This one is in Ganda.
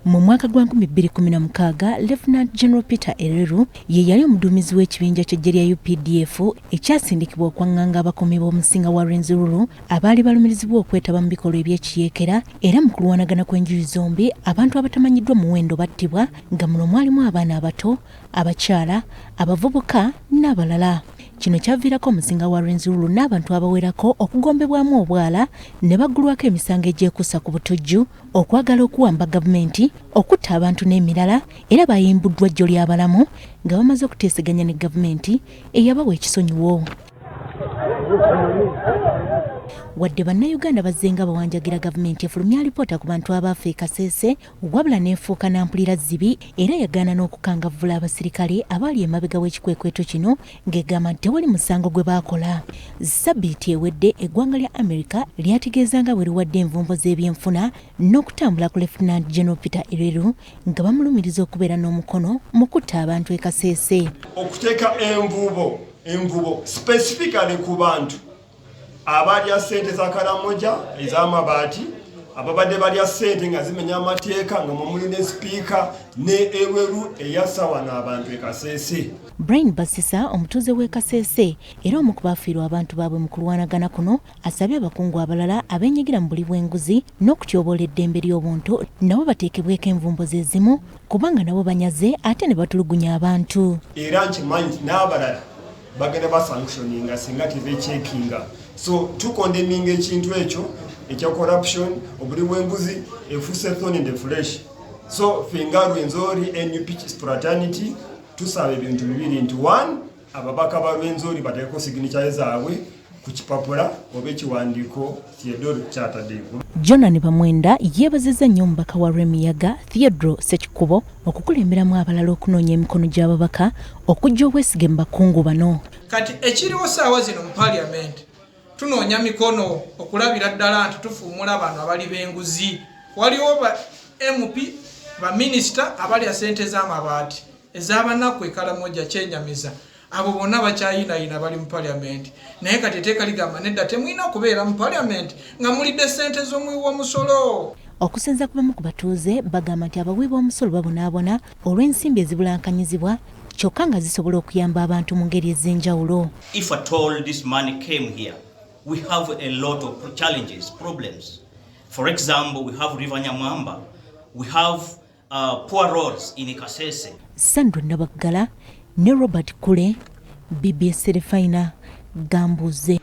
Mu mwaka gwa 2016 Lieutenant General Peter Ereru ye yali omuduumizi w'ekibinja ky'eggye lya UPDF ekyasindikibwa okwanganga abakuumi b'omusinga wa Rwenzururu abaali balumirizibwa okwetaba mu bikolwa eby'ekiyeekera era mu kulwanagana kw'enjuyi zombi abantu abatamanyiddwa muwendo battibwa nga muno mwalimu abaana abato, abakyala, abavubuka n'abalala. Kino kyaviirako omusinga wa Rwenzururu n'abantu abawerako okugombebwamu obwala ne baggulwako emisango egyekuusa ku butujju, okwagala okuwamba gavumenti, okutta abantu n'emirala era bayimbuddwa jjo ly'abalamu nga bamaze okuteeseganya ne gavumenti eyabawa ekisonyiwo. Wadde bannayuganda bazzenga bawanjagira gavumenti efulumya alipoota ku bantu abaafa e Kasese wabula n'efuuka nampulira zzibi era yagaana n'okukangavvula abasirikale abaali emabega w'ekikwekweto kino ng'egamba nti tewali musango gwe baakola. Ssabbiiti ewedde eggwanga lya Amerika lyategeeza nga bwe liwadde envumbo z'ebyenfuna n'okutambula ku Lieutenant General Peter Ereru nga bamulumiriza okubeera n'omukono mu kutta abantu e Kasese. Okuteeka envubo specifically ku bantu abalya ssente za kalamoja ez'amabaati ababadde balya ssente nga zimenya amateeka nga mumuli ne sipiika ne eweru eyassa wano abantu e Kasese. Brian Basisa omutuuze w'e Kasese era omu ku baafiirwa abantu baabwe mu kulwanagana kuno asabye abakungu abalala abeenyigira mu buli bw'enguzi n'okutyoboola eddembe ly'obuntu nabo bateekebweko envumbo z'ezimu kubanga nabo banyaze ate ne batulugunya abantu. Era nkimanyi nti n'abalala bagenda basanctioninga singa tebeekyekinga. So tukondeminga ekintu ekyo ekya corruption obuli bw'enguzi efuuse thorn in the flesh. So finga Rwenzori NUP fraternity tusaba ebintu bibiri nti one ababaka ba Rwenzori bateeko signature zaabwe ku kipapula oba ekiwandiiko Theodore kyataddeeko. Jonani Bamwenda yeebazizza nnyo omubaka wa Rwemiyaga Theodore Ssekikubo okukulemberamu abalala okunoonya emikono gy'ababaka okujja obwesige mu bakungu bano. Kati ekiriwo saawa zino mu parliament tunoonya mikono okulabira ddala nti tufuumula bano abali b'enguzi. Waliwo ba MP ba minisita abalya ssente z'amabaati ez'abanaku ekalamoja kyenyamiza. Abo bonna bakyayinayina bali mu parliament. Naye kati etteeka ligamba nedda temulina kubeera mu parliament nga mulidde ssente z'omuwi w'omusolo. Okusinza ku bamu ku batuuze bagamba nti abawi b'omusolo babonaabona olw'ensimbi ezibulankanyizibwa kyokka nga zisobola okuyamba abantu mu ngeri ez'enjawulo. If at all this money came here, we have a lot of challenges, problems. For example, we have River Nyamwamba, we have poor roads in Kasese. Sandro Nabagala ne Robert Kule, BBS Serefina, Gambuze.